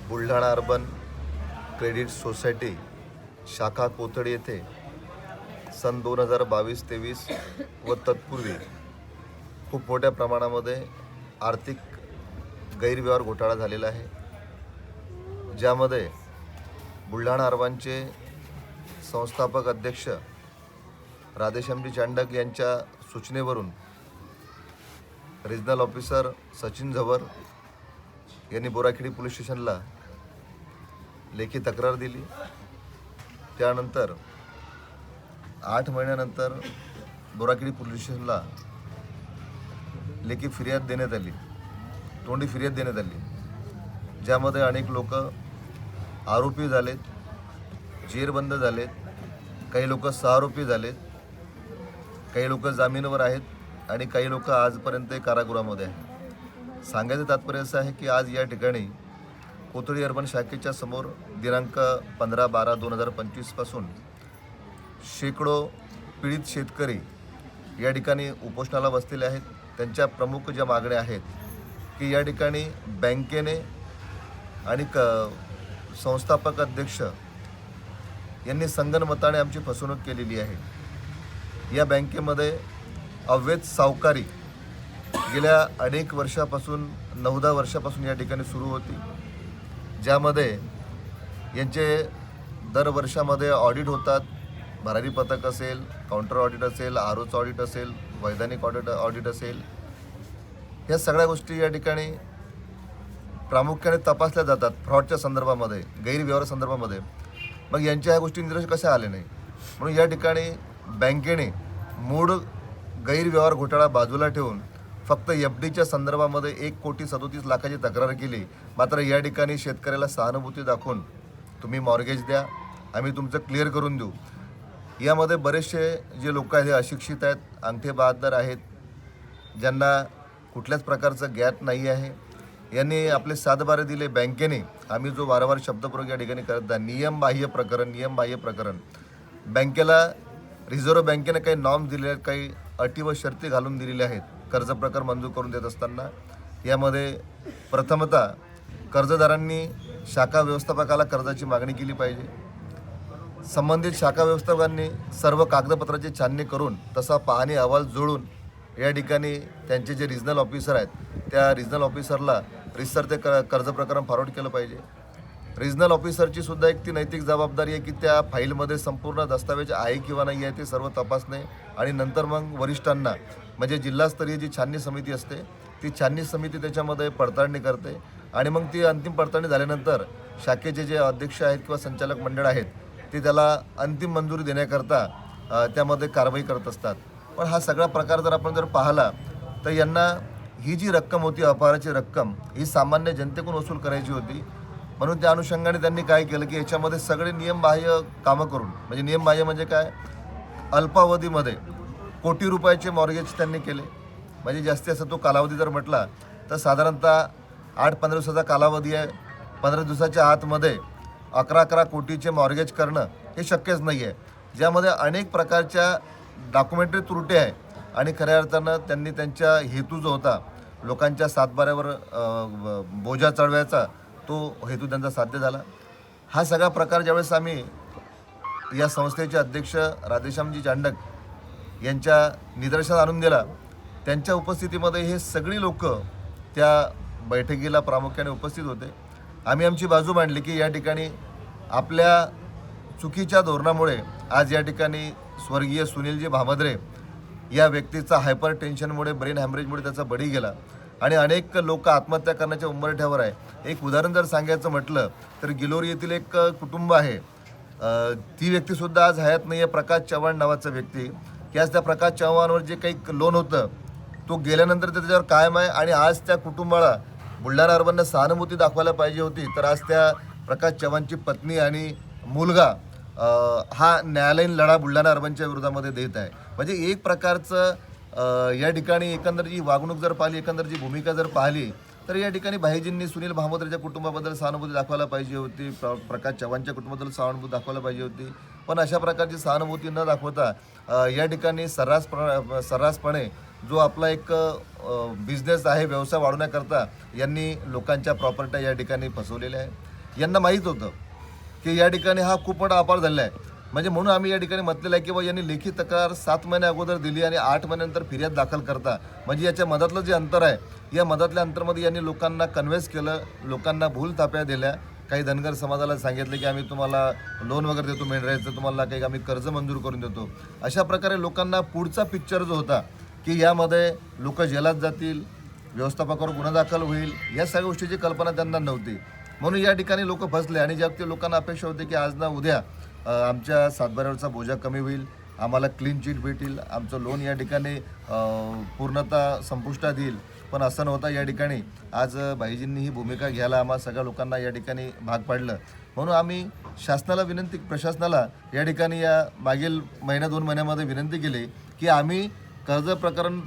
Buldhana urban credit society शाखा कोथळी येथे सन 2022-23 व तत्पूर्वी खूप मोठ्या प्रमाणामध्ये आर्थिक गैरव्यवहार घोटाळा झालेला आहे, ज्यामध्ये बुलढाणा अर्बनचे संस्थापक अध्यक्ष राधेश्यामजी चांडक यांच्या सूचनेवरून रिजनल ऑफिसर सचिन झवर यांनी बोराखेडी पोलीस स्टेशनला लेखी तक्रार दिली। त्यानंतर 8 महिन्यानंतर बोराखेडी पोलीस स्टेशनला लेखी फिर्याद देण्यात आली, तोंडी फिर्याद देण्यात आली, ज्यामध्ये अनेक लोक आरोपी झालेत, जेरबंद झालेत, काही लोक सहारोपी झालेत, काही लोक जामीनवर आहेत आणि काही लोक आजपर्यंत कारागृहामध्ये आहेत। सांगायचं तात्पर्य असं आहे की आज या ठिकाणी कोथळी अर्बन शाखेच्या समोर दिनांक 15/12/2025 पासून शेकडो पीडित शेतकरी या ठिकाणी उपोषणाला बसलेले आहेत। त्यांच्या प्रमुख ज्या मागण्या आहेत की या ठिकाणी बँकेने आणि संस्थापक अध्यक्ष यांनी संगनमताने आमची फसवणूक केलेली आहे। या बँकेमध्ये अवैध सावकारी गेल्या अनेक वर्षापासून 9-10 वर्षापासून या ठिकाणी सुरू होती, ज्यामध्ये यांचे दर वर्षामध्ये ऑडिट होतात। भरारी पथक असेल, काउंटर ऑडिट असेल, आरोचं ऑडिट असेल, वैधानिक ऑडिट असेल, या सगळ्या गोष्टी या ठिकाणी प्रामुख्याने तपासल्या जातात फ्रॉडच्या संदर्भामध्ये, गैरव्यवहार संदर्भामध्ये। मग यांच्या ह्या गोष्टी निदर्शनास कशा आले नाही, म्हणून या ठिकाणी बँकेने मूळ गैरव्यवहार घोटाळा बाजूला ठेवून फक्त FDच्या संदर्भामध्ये 1,37,00,000ची तक्रार केली। मात्र या ठिकाणी शेतकऱ्याला सहानुभूती दाखवून तुम्ही मॉर्गेज द्या, आम्ही तुमचं क्लिअर करून देऊ। यामध्ये बरेचसे जे लोक आहेत हे अशिक्षित आहेत, अंगठे बहाद्दर आहेत, ज्यांना कुठल्याच प्रकारचं ज्ञात नाही आहे। यांनी आपले सातबारे दिले बँकेने। आम्ही जो वारंवार शब्दप्रयोग या ठिकाणी करत आहे, नियमबाह्य प्रकरण। बँकेला रिझर्व्ह बँकेने काही नॉर्म्स दिलेले आहेत, काही अटी व शर्ती घालून दिलेल्या आहेत कर्ज प्रकार मंजूर करून देत असताना। यामध्ये प्रथमतः कर्जदारांनी शाखा व्यवस्थापकाला कर्जाची मागणी केली पाहिजे। संबंधित शाखा व्यवस्थापकांनी सर्व कागदपत्राची छाननी करून तसा पाहणी अहवाल जोडून या ठिकाणी त्यांचे जे रिजनल ऑफिसर आहेत त्या रिजनल ऑफिसरला रितसर ते कर्ज प्रकरण फॉरवर्ड केलं पाहिजे। रिजनल ऑफिसरची सुद्धा एक ती नैतिक जबाबदारी आहे की त्या फाईलमध्ये संपूर्ण दस्तावेज आहे किंवा नाही आहे ते सर्व तपासणे आणि नंतर मग वरिष्ठांना म्हणजे जिल्हास्तरीय जी छाननी समिती असते ती छाननी समिती त्याच्यामध्ये पडताळणी करते आणि मग ती अंतिम पडताळणी झाल्यानंतर शाखेचे जे अध्यक्ष आहेत किंवा संचालक मंडळ आहेत ते त्याला अंतिम मंजुरी देण्याकरता त्यामध्ये कारवाई करत असतात। पण हा सगळा प्रकार जर आपण पाहिला तर यांना ही जी रक्कम होती, अपहाराची रक्कम, ही सामान्य जनतेकडून वसूल करायची होती। म्हणून त्या अनुषंगाने त्यांनी काय केलं की याच्यामध्ये सगळे नियमबाह्य कामं करून, म्हणजे नियमबाह्य म्हणजे काय, अल्पावधीमध्ये कोटी रुपयाचे मॉर्गेज त्यांनी केले। म्हणजे जास्तीत जास्त तो कालावधी जर म्हटला तर साधारणतः 8-15 दिवसाचा कालावधी आहे। 15 दिवसाच्या आतमध्ये 11 कोटीचे मॉर्गेज करणं हे शक्यच नाही आहे, ज्यामध्ये अनेक प्रकारच्या डॉक्युमेंटरी त्रुटी आहे आणि खऱ्या अर्थानं त्यांनी त्यांच्या हेतू जो होता लोकांच्या सातबाऱ्यावर बोजा चढवायचा तो हेतू त्यांचा साध्य झाला। हा सगळा प्रकार ज्यावेळेस आम्ही या संस्थेचे अध्यक्ष राधेश्यामजी चांडक यांच्या निदर्शनास आणून दिला, त्यांच्या उपस्थितीमध्ये हे सगळी लोक त्या बैठकीला प्रामुख्याने उपस्थित होते। आम्ही आमची बाजू मांडली की या ठिकाणी आपल्या चुकीच्या धोरणामुळे आज या ठिकाणी स्वर्गीय सुनीलजी भामद्रे या व्यक्तीचा हायपर टेन्शनमुळे, ब्रेन हॅमरेजमुळे त्याचा बळी गेला आणि अनेक लोक आत्महत्या करण्याच्या उंबरठ्यावर आहे। एक उदाहरण जर सांगायचं म्हटलं तर गिलोरी येथील एक कुटुंब आहे, ती व्यक्तीसुद्धा आज हयात नाही आहे, प्रकाश चव्हाण नावाचा व्यक्ती, की आज त्या प्रकाश चव्हाणवर जे काही लोन होतं तो गेल्यानंतर ते त्याच्यावर कायम आहे आणि आज त्या कुटुंबाला बुलढाणा अर्बननं सहानुभूती दाखवायला पाहिजे होती, तर आज त्या प्रकाश चव्हाणची पत्नी आणि मुलगा हा न्यायालयीन लढा बुलढाणा अर्बनच्या विरोधामध्ये देत आहे। म्हणजे एक प्रकारचं या ठिकाणी एकंदर जी वागणूक जर पाहिली, एकंदर जी भूमिका जर पाहिली तर या ठिकाणी भाईजींनी सुनील भामद्रेच्या कुटुंबाबद्दल सहानुभूती दाखवायला पाहिजे होती, प्रकाश चव्हाणच्या कुटुंबाबद्दल सहानुभूती दाखवायला पाहिजे होती। पण अशा प्रकारची सहानुभूती न दाखवता या ठिकाणी सर्रासपणे जो आपला एक बिझनेस आहे, व्यवसाय वाढवण्याकरता यांनी लोकांच्या प्रॉपर्ट्या या ठिकाणी फसवलेल्या आहे। यांना माहीत होतं की या ठिकाणी हा खूप मोठा अपार झालेला आहे. म्हणजे म्हणून आम्ही या ठिकाणी म्हटलेलं आहे की बाबा यांनी लेखी तक्रार 7 महिने अगोदर दिली आणि 8 महिन्यानंतर फिर्याद दाखल करता. म्हणजे याच्या मधातलं जे अंतर आहे, या मधातल्या अंतरमध्ये यांनी लोकांना कन्व्हेन्स केलं, लोकांना भूल थाप्या दिल्या. काही धनगर समाजाला सांगितलं की आम्ही तुम्हाला लोन वगैरे देतो मेंढरायचं, तुम्हाला काही आम्ही कर्ज मंजूर करून देतो. अशा प्रकारे लोकांना पुढचा पिक्चर जो होता की यामध्ये लोक जेलात जातील, व्यवस्थापकावर गुन्हा दाखल होईल, या सगळ्या गोष्टीची कल्पना त्यांना नव्हती. म्हणून या ठिकाणी लोक फसले आणि ज्या ते लोकांना अपेक्षा होती की आज ना उद्या आमच्या सातबाऱ्यावरचा बोजा कमी होईल, आम्हाला क्लीन चिट भेटेल, आमचं लोन या ठिकाणी पूर्णतः संपुष्टात येईल. पण असं नव्हतं. या ठिकाणी आज भाईजींनी ही भूमिका घ्यायला आम्हा सगळ्या लोकांना या ठिकाणी भाग पाडलं. म्हणून आम्ही शासनाला विनंती, प्रशासनाला या ठिकाणी या मागील महिन्या 2 महिन्यामध्ये विनंती केली की आम्ही कर्ज प्रकरण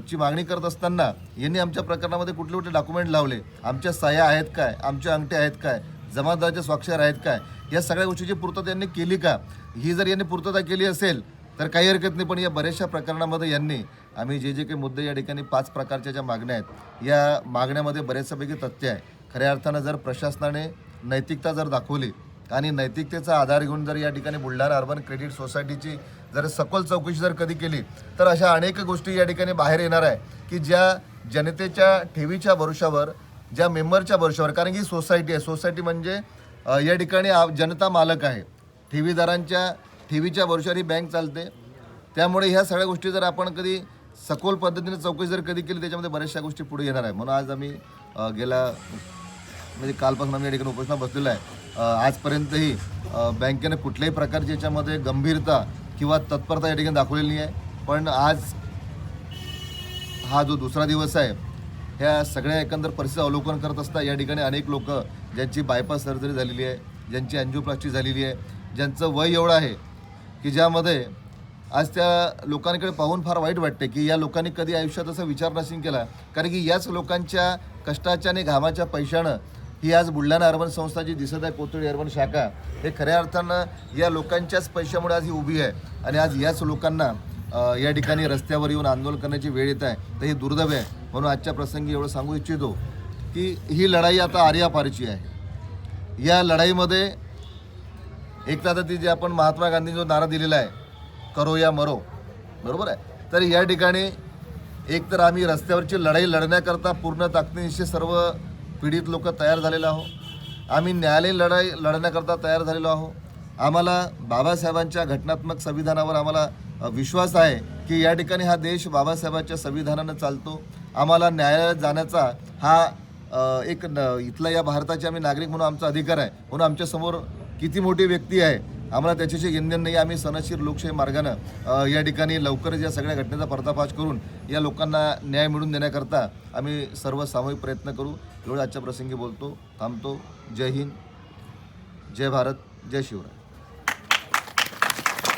ची मागणी करत असताना यांनी आमच्या प्रकरणामध्ये कुठले कुठले डॉक्युमेंट लावले, आमच्या सह्या आहेत काय, आमच्या अंगठ्या आहेत काय, जमादाराचे स्वाक्षर आहेत काय, या सगळ्या गोष्टीची पूर्तता यांनी केली का. ही जर यांनी पूर्तता केली असेल तर काही हरकत नाही. पण या बऱ्याचशा प्रकरणामध्ये यांनी आम्ही जे काही मुद्दे या ठिकाणी 5 प्रकारच्या ज्या मागण्या आहेत, या मागण्यामध्ये बऱ्याचपैकी तथ्य आहे. खऱ्या अर्थानं जर प्रशासनाने नैतिकता जर दाखवली आणि नैतिकतेचा आधार घेऊन जर या ठिकाणी बुलढाणा अर्बन क्रेडिट सोसायटीची जर सखोल चौकशी जर कधी केली तर अशा अनेक गोष्टी या ठिकाणी बाहेर येणार आहे की ज्या जनतेच्या ठेवीच्या भरोशावर, ज्या मेंबरच्या भरोशावर, कारण की सोसायटी आहे, सोसायटी म्हणजे या ठिकाणी जनता मालक आहे, ठेवीदारांच्या ठेवीच्या भरोशावर ही बँक चालते. त्यामुळे ह्या सगळ्या गोष्टी जर आपण कधी सखोल पद्धतीने चौकशी जर कधी केली त्याच्यामध्ये बऱ्याचशा गोष्टी पुढे येणार आहे. म्हणून आज आम्ही गेल्या म्हणजे कालपासून आम्ही या ठिकाणी उपोषणात बसलेलो आहे. आजपर्यंतही बँकेने कुठल्याही प्रकारची याच्यामध्ये गंभीरता किंवा तत्परता या ठिकाणी दाखवलेली नाही आहे. पण आज हा जो दुसरा दिवस आहे, ह्या सगळ्या एकंदर परिस्थिती अवलोकन करत असता या ठिकाणी अनेक लोक ज्यांची बायपास सर्जरी झालेली आहे, ज्यांची अँजिओप्लास्टी झालेली आहे, ज्यांचं वय एवढं आहे की ज्यामध्ये आज त्या लोकांकडे पाहून फार वाईट वाटते की या लोकांनी कधी आयुष्यात असा विचार नसेल केला. कारण की याच लोकांच्या कष्टाच्या आणि घामाच्या पैशानं ही आज बुलढाणा अर्बन संस्था जी दिसत आहे, कोथळी अर्बन शाखा, हे खऱ्या अर्थानं या लोकांच्याच पैशामुळे आज ही उभी आहे. आणि आज याच लोकांना या ठिकाणी रस्त्यावर येऊन आंदोलन करण्याची वेळ येत आहे, तर ही दुर्दैव आहे. म्हणून आजच्या प्रसंगी एवढं सांगू इच्छितो की ही लढाई आता आर्यापारची आहे. या लढाईमध्ये एक तर आता ती जे आपण महात्मा गांधींनी जो नारा दिलेला आहे, करो या मरो, बरोबर आहे. तर या ठिकाणी एक तर आम्ही रस्त्यावरची लढाई लढण्याकरता पूर्ण ताकदीनिशी सर्व पीडित लोक तयार झालेलो आहोत. आम्ही न्यायालयीन लढाई लढण्याकरता तयार झालेलो आहोत. आम्हाला बाबासाहेबांच्या घटनात्मक संविधानावर आम्हाला विश्वास आहे की या ठिकाणी हा देश बाबासाहेबांच्या संविधानानं चालतो. आम्हाला न्यायालयात जाण्याचा हा इथला या भारताचे आम्ही नागरिक म्हणून आमचा अधिकार आहे. म्हणून आमच्यासमोर किती मोठी व्यक्ती आहे आम्हाला त्याच्याशी घेणदेण नाही. आम्ही सनदशीर लोकशाही मार्गानं या ठिकाणी लवकरच या सगळ्या घटनेचा पर्दाफाश करून या लोकांना न्याय मिळवून देण्याकरता आम्ही सर्व सामूहिक प्रयत्न करू. एवढं आजच्या प्रसंगी बोलतो, थांबतो. जय हिंद, जय भारत, जय शिवराय.